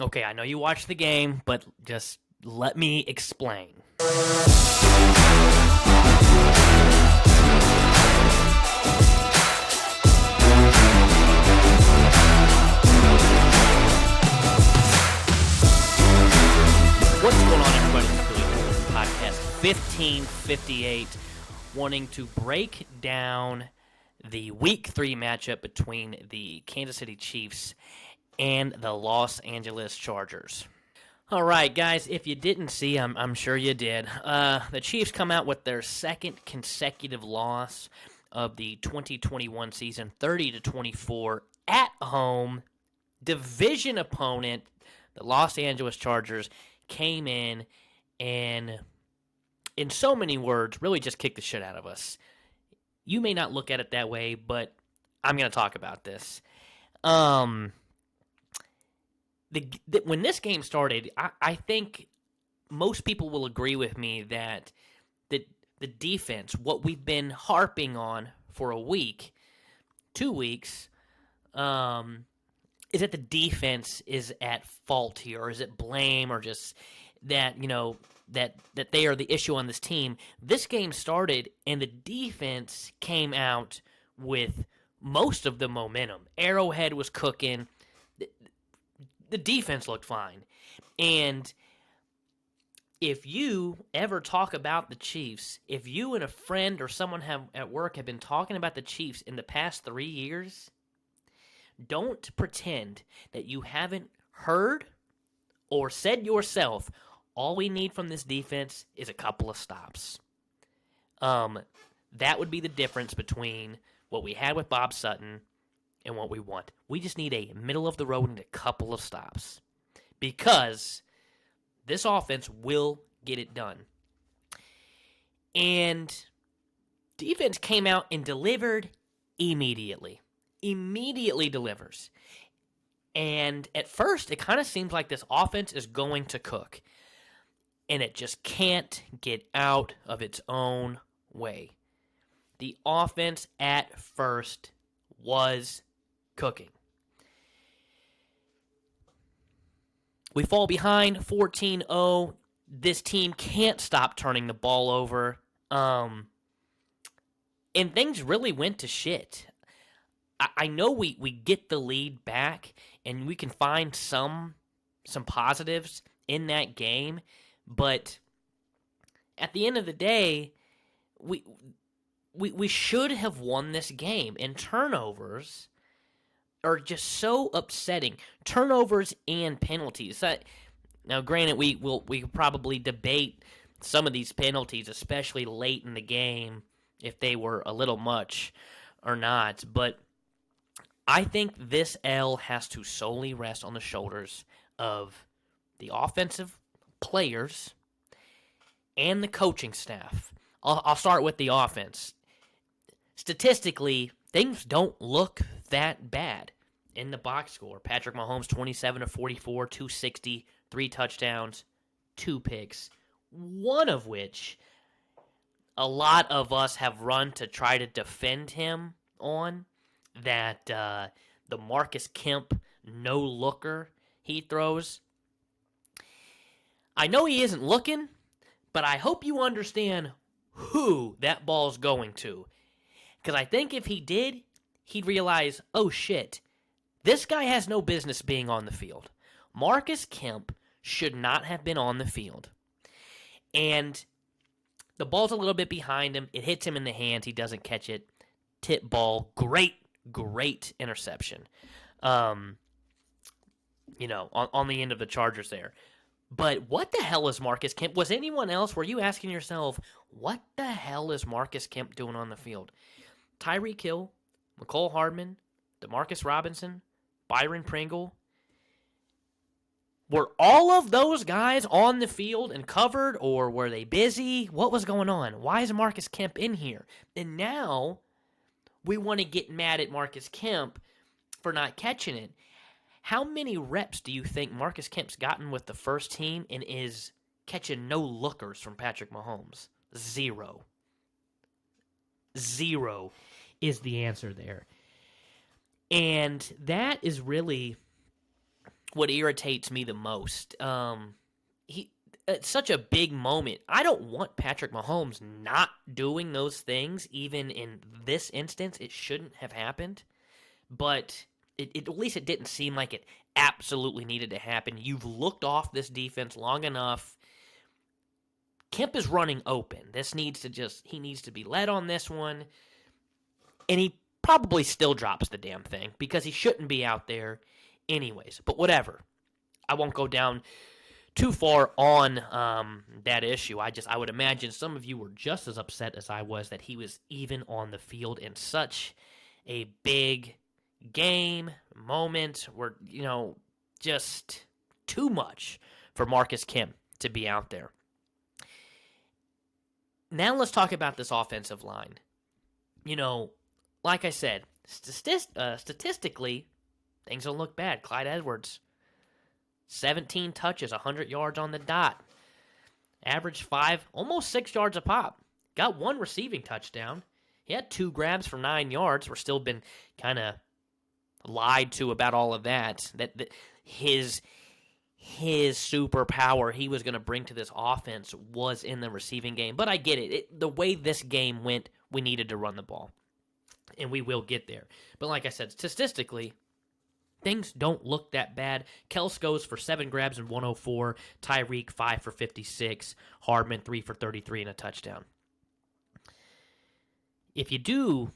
Okay, I know you watched the game, but just let me explain. What's going on, everybody? It's Podcast 1558, wanting to break down the Week 3 matchup between the Kansas City Chiefs and the Los Angeles Chargers. All right, guys, if you didn't see, I'm sure you did. The Chiefs come out with their second consecutive loss of the 2021 season, 30-24 at home. Division opponent, the Los Angeles Chargers, came in and, in so many words, really just kicked the shit out of us. You may not look at it that way, but I'm going to talk about this. When this game started, I think most people will agree with me that the defense, what we've been harping on for a week, 2 weeks, is that the defense is at fault here, or is it blame, or just that, that they are the issue on this team. This game started, and the defense came out with most of the momentum. Arrowhead was cooking. The defense looked fine. And if you ever talk about the Chiefs, if you and a friend or someone at work have been talking about the Chiefs in the past 3 years, don't pretend that you haven't heard or said yourself, all we need from this defense is a couple of stops. That would be the difference between what we had with Bob Sutton and what we want. We just need a middle of the road and a couple of stops, because this offense will get it done. And defense came out and delivered immediately. Immediately delivers. And at first, it kind of seems like this offense is going to cook. And it just can't get out of its own way. The offense at first was cooking. We fall behind 14-0. This team can't stop turning the ball over. And things really went to shit. I know we get the lead back, and we can find some positives in that game, but at the end of the day, we should have won this game, and turnovers are just so upsetting. Turnovers and penalties. Now, granted, we could probably debate some of these penalties, especially late in the game, if they were a little much or not, but I think this L has to solely rest on the shoulders of the offensive players and the coaching staff. I'll start with the offense. Statistically, things don't look that bad in the box score. Patrick Mahomes, 27-44, 260, 3 touchdowns, 2 picks, one of which a lot of us have run to try to defend him on. That the Marcus Kemp no-looker he throws. I know he isn't looking, but I hope you understand who that ball's going to. Because I think if he did, he'd realize, oh shit, this guy has no business being on the field. Marcus Kemp should not have been on the field. And the ball's a little bit behind him. It hits him in the hands. He doesn't catch it. Tip ball. Great interception. On the end of the Chargers there. But what the hell is Marcus Kemp? Was anyone else, were you asking yourself, what the hell is Marcus Kemp doing on the field? Tyreek Hill, McCole Hardman, Demarcus Robinson, Byron Pringle. Were all of those guys on the field and covered, or were they busy? What was going on? Why is Marcus Kemp in here? And now we want to get mad at Marcus Kemp for not catching it. How many reps do you think Marcus Kemp's gotten with the first team and is catching no-lookers from Patrick Mahomes? 0. 0 is the answer there. And that is really what irritates me the most. He It's such a big moment. I don't want Patrick Mahomes not doing those things. Even in this instance, it shouldn't have happened. But at least it didn't seem like it absolutely needed to happen. You've looked off this defense long enough. Kemp is running open. He needs to be led on this one. And he probably still drops the damn thing because he shouldn't be out there anyways. But whatever. I won't go down too far on that issue. I would imagine some of you were just as upset as I was that he was even on the field in such a big game moment where, just too much for Marcus Kemp to be out there. Now let's talk about this offensive line. Like I said, statistically, things don't look bad. Clyde Edwards, 17 touches, 100 yards on the dot. Average 5, almost 6 yards a pop. Got one receiving touchdown. He had 2 grabs for 9 yards. We're still been kind of lied to about all of that. That his superpower he was going to bring to this offense was in the receiving game. But I get it. The way this game went, we needed to run the ball. And we will get there. But like I said, statistically, things don't look that bad. Kels goes for 7 grabs and 104. Tyreek, 5 for 56. Hardman, 3 for 33 and a touchdown. If you do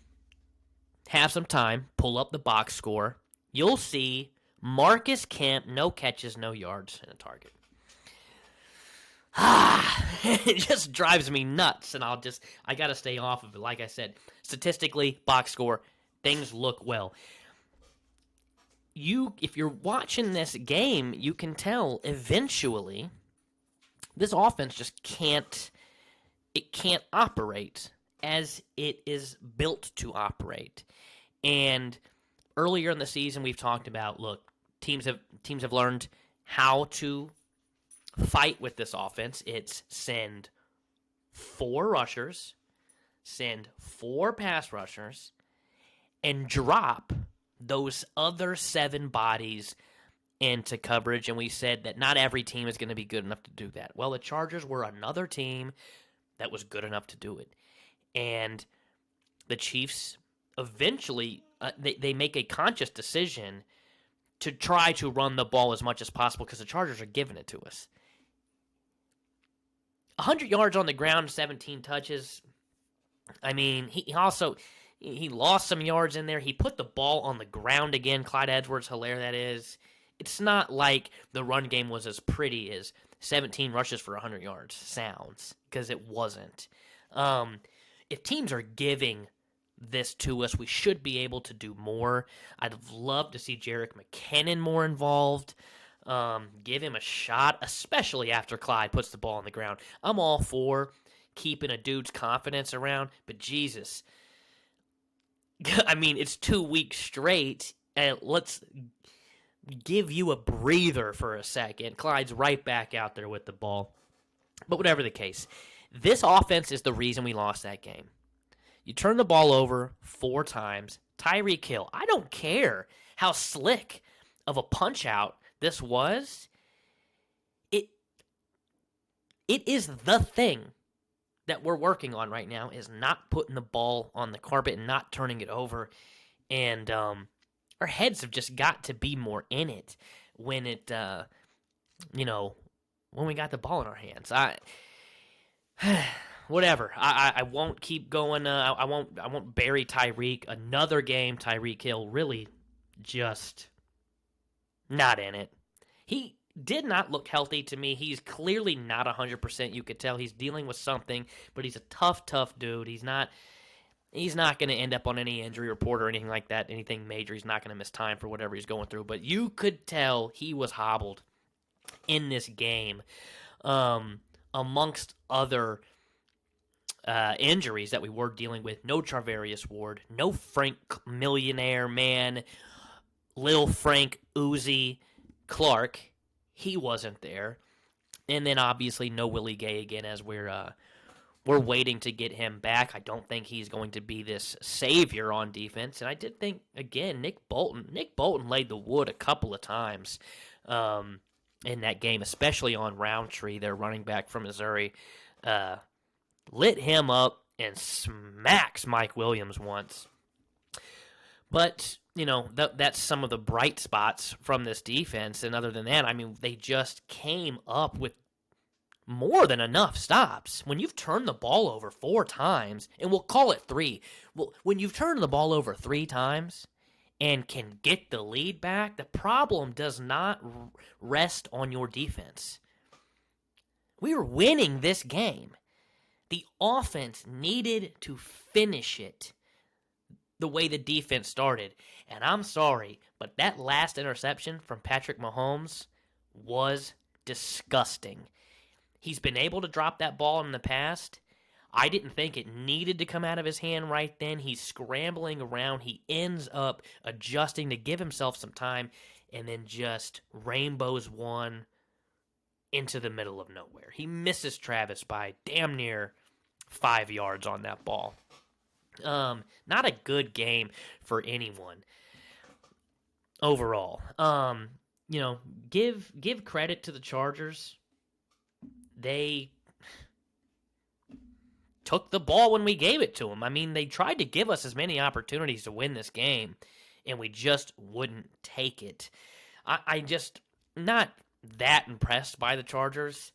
have some time, pull up the box score, you'll see Marcus Kemp, no catches, no yards, and a target. It just drives me nuts, and I got to stay off of it. Like I said, statistically, box score, things look well. If you're watching this game, you can tell eventually this offense just can't operate as it is built to operate. And earlier in the season, we've talked about, look, teams have learned how to fight with this offense. It's send 4 rushers, send 4 pass rushers, and drop those other 7 bodies into coverage. And we said that not every team is going to be good enough to do that. Well, the Chargers were another team that was good enough to do it. And the Chiefs eventually, they make a conscious decision to try to run the ball as much as possible because the Chargers are giving it to us. 100 yards on the ground, 17 touches. I mean, he lost some yards in there. He put the ball on the ground again. Clyde Edwards, hilarious that is. It's not like the run game was as pretty as 17 rushes for 100 yards sounds, because it wasn't. If teams are giving this to us, we should be able to do more. I'd love to see Jerick McKinnon more involved. Give him a shot, especially after Clyde puts the ball on the ground. I'm all for keeping a dude's confidence around, but Jesus. I mean, it's 2 weeks straight, and let's give you a breather for a second. Clyde's right back out there with the ball. But whatever the case, this offense is the reason we lost that game. You turn the ball over 4 times. Tyreek Hill, I don't care how slick of a punch-out this was. It is the thing that we're working on right now, is not putting the ball on the carpet and not turning it over. And our heads have just got to be more in it when when we got the ball in our hands. Whatever. I won't keep going. I won't bury Tyreek. Another game, Tyreek Hill really just not in it. He did not look healthy to me. He's clearly not 100%. You could tell he's dealing with something, but he's a tough dude. He's not going to end up on any injury report or anything like that, anything major. He's not going to miss time for whatever he's going through, but you could tell he was hobbled in this game, amongst other injuries that we were dealing with. No Charvarius Ward, no Frank Millionaire Man, Lil Frank Uzi Clark. He wasn't there. And then obviously no Willie Gay again, as we're waiting to get him back. I don't think he's going to be this savior on defense. And I did think, again, Nick Bolton laid the wood a couple of times. in that game, especially on Roundtree, their running back from Missouri. Lit him up and smacks Mike Williams once. But, that's some of the bright spots from this defense. And other than that, I mean, they just came up with more than enough stops. When you've turned the ball over 4 times, and we'll call it 3, well, when you've turned the ball over 3 times and can get the lead back, the problem does not rest on your defense. We were winning this game. The offense needed to finish it the way the defense started. And I'm sorry, but that last interception from Patrick Mahomes was disgusting. He's been able to drop that ball in the past. I didn't think it needed to come out of his hand right then. He's scrambling around. He ends up adjusting to give himself some time and then just rainbows one into the middle of nowhere. He misses Travis by damn near 5 yards on that ball. Not a good game for anyone overall. Give credit to the Chargers. They took the ball when we gave it to them. I mean, they tried to give us as many opportunities to win this game, and we just wouldn't take it. I just not that impressed by the Chargers.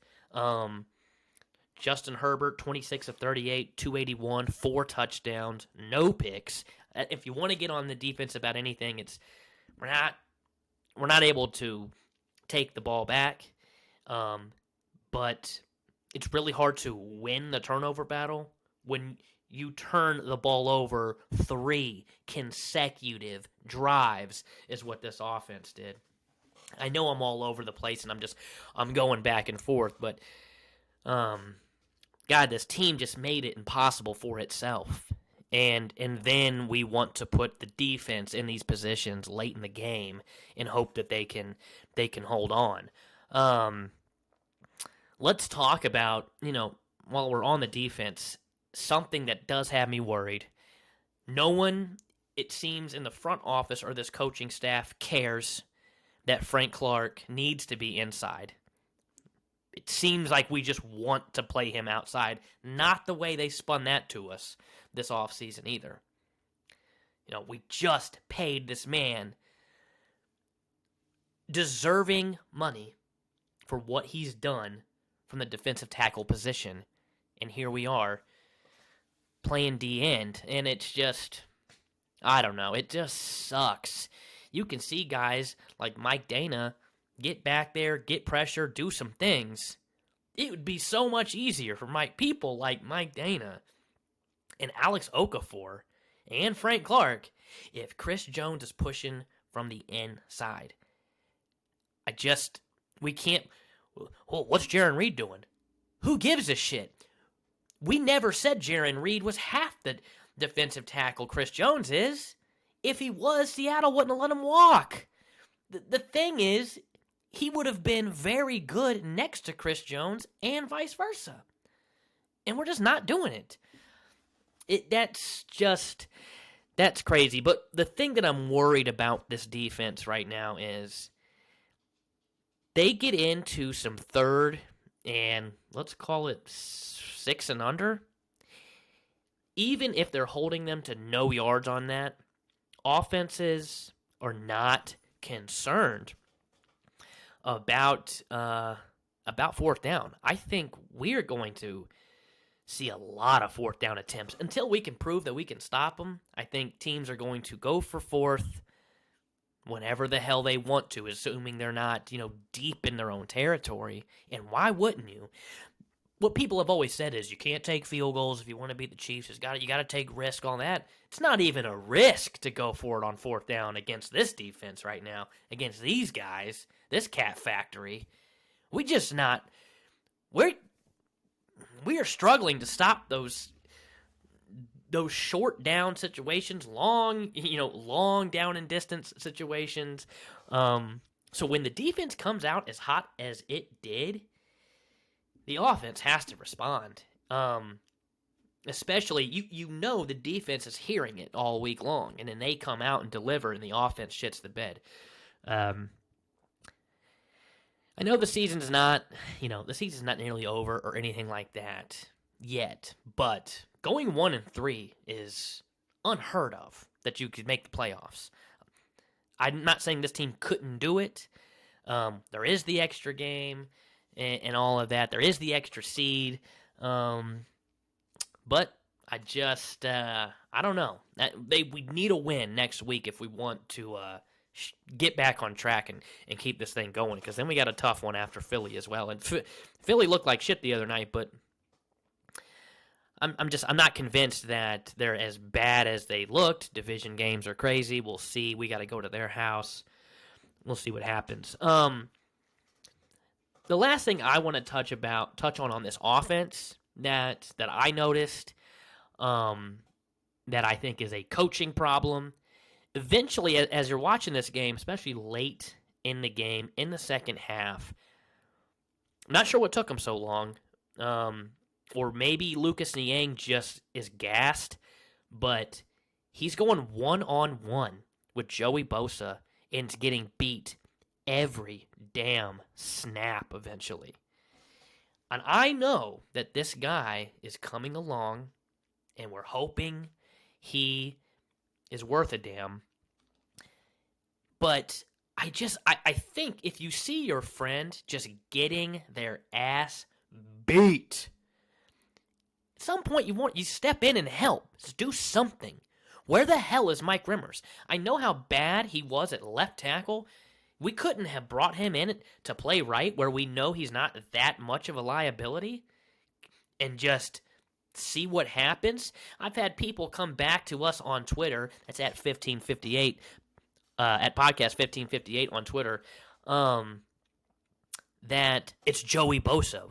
Justin Herbert, 26 of 38, 281, 4 touchdowns, no picks. If you want to get on the defense about anything, it's we're not able to take the ball back. But it's really hard to win the turnover battle when you turn the ball over 3 consecutive drives is what this offense did. I know I'm all over the place and I'm going back and forth, but God, this team just made it impossible for itself. And then we want to put the defense in these positions late in the game and hope that they can hold on. Let's talk about, while we're on the defense, something that does have me worried. No one, it seems, in the front office or this coaching staff cares that Frank Clark needs to be inside. It seems like we just want to play him outside. Not the way they spun that to us this offseason either. We just paid this man deserving money for what he's done from the defensive tackle position. And here we are playing D-end. And it's just, I don't know. It just sucks. You can see guys like Mike Dana get back there, get pressure, do some things. It would be so much easier for people like Mike Dana and Alex Okafor and Frank Clark if Chris Jones is pushing from the inside. We can't. Oh, what's Jarran Reed doing? Who gives a shit? We never said Jarran Reed was half the defensive tackle Chris Jones is. If he was, Seattle wouldn't have let him walk. The thing is, he would have been very good next to Chris Jones and vice versa. And we're just not doing it. That's crazy. But the thing that I'm worried about this defense right now is they get into some 3rd and let's call it 6 and under. Even if they're holding them to no yards on that, offenses are not concerned about 4th down. I think we're going to see a lot of 4th down attempts until we can prove that we can stop them. I think teams are going to go for 4th whenever the hell they want to, assuming they're not, deep in their own territory. And why wouldn't you? What people have always said is you can't take field goals if you want to beat the Chiefs. You got to take risk on that. It's not even a risk to go for it on 4th down against this defense right now, against these guys, this cat factory. We are struggling to stop those short down situations, long down and distance situations. So when the defense comes out as hot as it did, the offense has to respond. Especially, the defense is hearing it all week long, and then they come out and deliver, and the offense shits the bed. I know the season's not, the season's not nearly over or anything like that yet, but going 1-3 is unheard of that you could make the playoffs. I'm not saying this team couldn't do it. There is the extra game and all of that. There is the extra seed. But I just, I don't know. We need a win next week if we want to get back on track and keep this thing going. Because then we got a tough one after Philly as well. And Philly looked like shit the other night, but I'm not convinced that they're as bad as they looked. Division games are crazy. We'll see. We got to go to their house. We'll see what happens. The last thing I want to touch on this offense that I noticed, that I think is a coaching problem. Eventually, as you're watching this game, especially late in the game, in the second half, I'm not sure what took them so long. Or maybe Lucas Niang just is gassed, but he's going one-on-one with Joey Bosa and getting beat every damn snap eventually. And I know that this guy is coming along, and we're hoping he is worth a damn. But I think if you see your friend just getting their ass beat, at some point you step in and help. Just do something. Where the hell is Mike Rimmers? I know how bad he was at left tackle. We couldn't have brought him in to play right where we know he's not that much of a liability and just see what happens. I've had people come back to us on Twitter. That's at 1558, at podcast 1558 on Twitter, that it's Joey Bosa,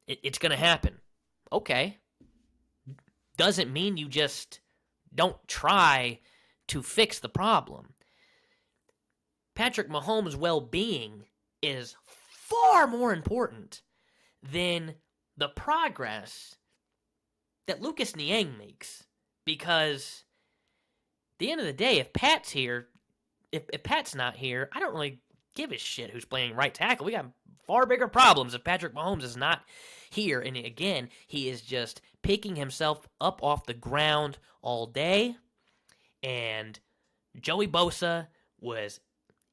it's going to happen. Okay. Doesn't mean you just don't try to fix the problem. Patrick Mahomes' well-being is far more important than the progress that Lucas Niang makes. Because at the end of the day, if Pat's here, if Pat's not here, I don't really give a shit who's playing right tackle. We got far bigger problems if Patrick Mahomes is not here. And again, he is just picking himself up off the ground all day. And Joey Bosa was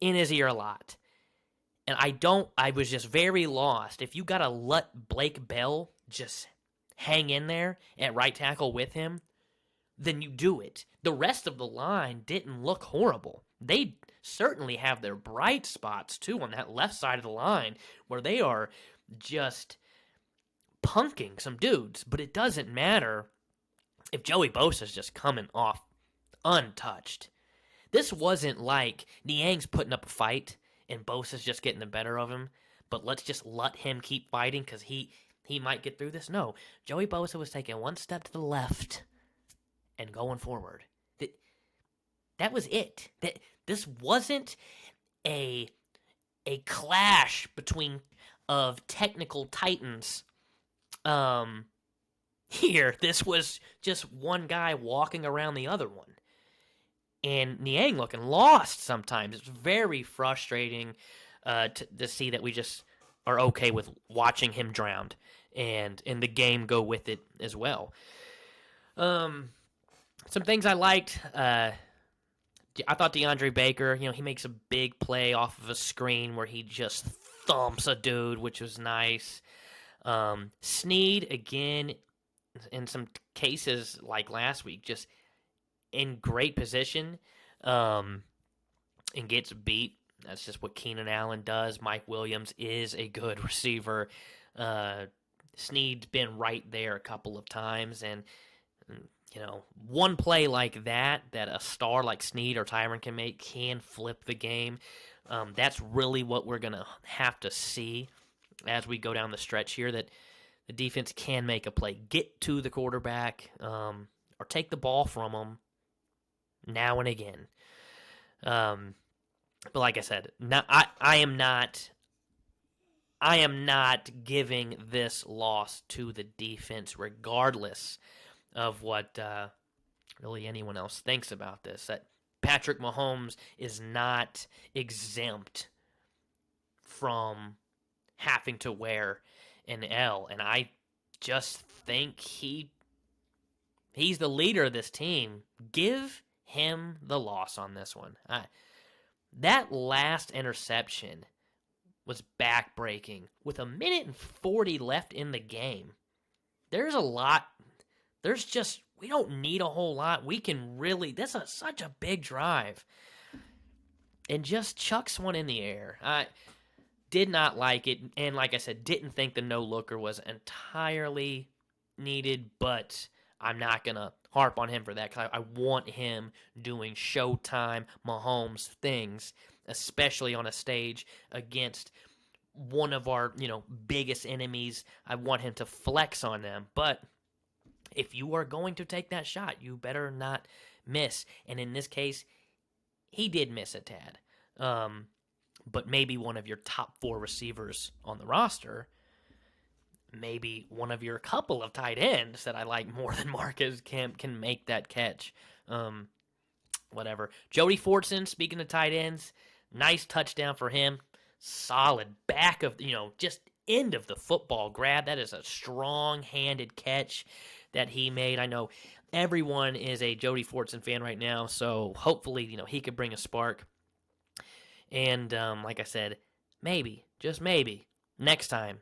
in his ear a lot. And I was just very lost. If you got to let Blake Bell just hang in there at right tackle with him, then you do it. The rest of the line didn't look horrible. They certainly have their bright spots, too, on that left side of the line, where they are just punking some dudes. But it doesn't matter if Joey Bosa's just coming off untouched. This wasn't like Niang's putting up a fight and Bosa's just getting the better of him, but let's just let him keep fighting because he might get through this. No, Joey Bosa was taking one step to the left and going forward. That was it. This wasn't a clash between of technical titans. Here, this was just one guy walking around the other one. And Niang looking lost sometimes. It's very frustrating to see that we just are okay with watching him drowned and the game go with it as well. Some things I liked. I thought DeAndre Baker, he makes a big play off of a screen where he just thumps a dude, which was nice. Snead, again, in some cases like last week, just in great position and gets beat. That's just what Keenan Allen does. Mike Williams is a good receiver. Snead's been right there a couple of times, and one play like that a star like Snead or Tyron can make can flip the game. That's really what we're going to have to see as we go down the stretch here, that the defense can make a play, get to the quarterback, or take the ball from them now and again. But like I said, I am not giving this loss to the defense, regardless of what really anyone else thinks about this. That Patrick Mahomes is not exempt from having to wear an L. And I just think he's the leader of this team. Give him the loss on this one. That last interception was backbreaking with 1:40 left in the game. There's a lot. We don't need a whole lot. We can really, such a big drive. And just chucks one in the air. I did not like it. And like I said, didn't think the no-looker was entirely needed. But I'm not going to harp on him for that because I want him doing Showtime Mahomes things, especially on a stage against one of our, biggest enemies. I want him to flex on them. But if you are going to take that shot, you better not miss. And in this case, he did miss a tad. But maybe one of your top 4 receivers on the roster, maybe one of your couple of tight ends that I like more than Marcus can make that catch. Whatever. Jody Fortson, speaking of tight ends, nice touchdown for him. Solid back of, just end of the football grab. That is a strong-handed catch that he made. I know everyone is a Jody Fortson fan right now, so hopefully, he could bring a spark. And like I said, maybe, just maybe, next time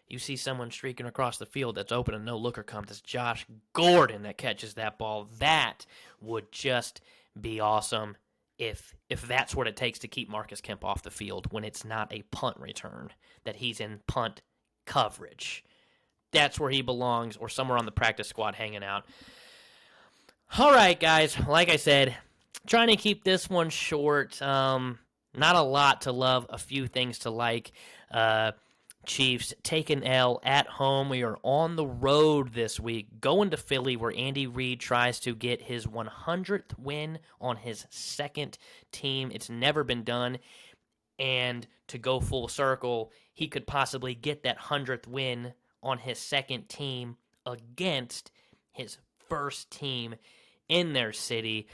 you see someone streaking across the field that's open and no looker comes, it's Josh Gordon that catches that ball. That would just be awesome if that's what it takes to keep Marcus Kemp off the field when it's not a punt return, that he's in punt coverage. That's where he belongs, or somewhere on the practice squad hanging out. All right, guys, like I said, trying to keep this one short. Not a lot to love, a few things to like. Chiefs take an L at home. We are on the road this week, going to Philly, where Andy Reid tries to get his 100th win on his second team. It's never been done. And to go full circle, he could possibly get that 100th win on his second team against his first team in their city.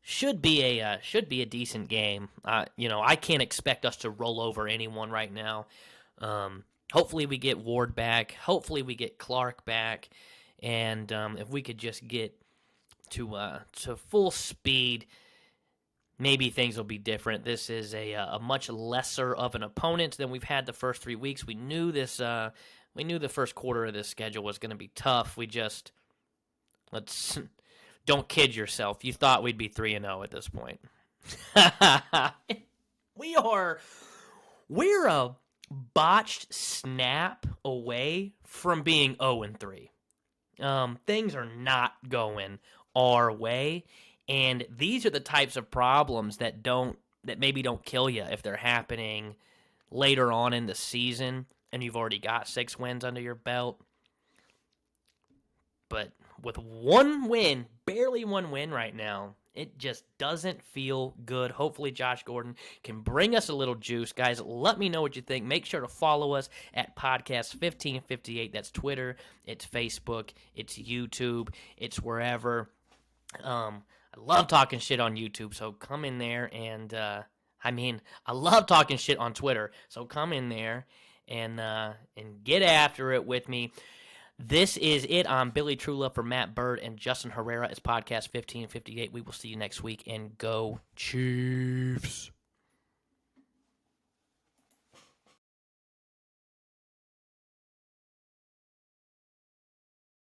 Should be a decent game. I can't expect us to roll over anyone right now. Hopefully we get Ward back. Hopefully we get Clark back, and if we could just get to full speed, maybe things will be different. This is a much lesser of an opponent than we've had the first 3 weeks. We knew this. We knew the first quarter of this schedule was going to be tough. Don't kid yourself. You thought we'd be 3-0 at this point. We're a botched snap away from being 0-3. Things are not going our way, and these are the types of problems that maybe don't kill you if they're happening later on in the season and you've already got 6 wins under your belt. But with one win, barely one win right now, it just doesn't feel good. Hopefully Josh Gordon can bring us a little juice. Guys, let me know what you think. Make sure to follow us at Podcast 1558. That's Twitter, it's Facebook, it's YouTube, it's wherever. I love talking shit on YouTube, so come in there and, I love talking shit on Twitter, so come in there and get after it with me. This is it. I'm Billy Trulove for Matt Bird and Justin Herrera. It's Podcast 1558. We will see you next week, and go Chiefs.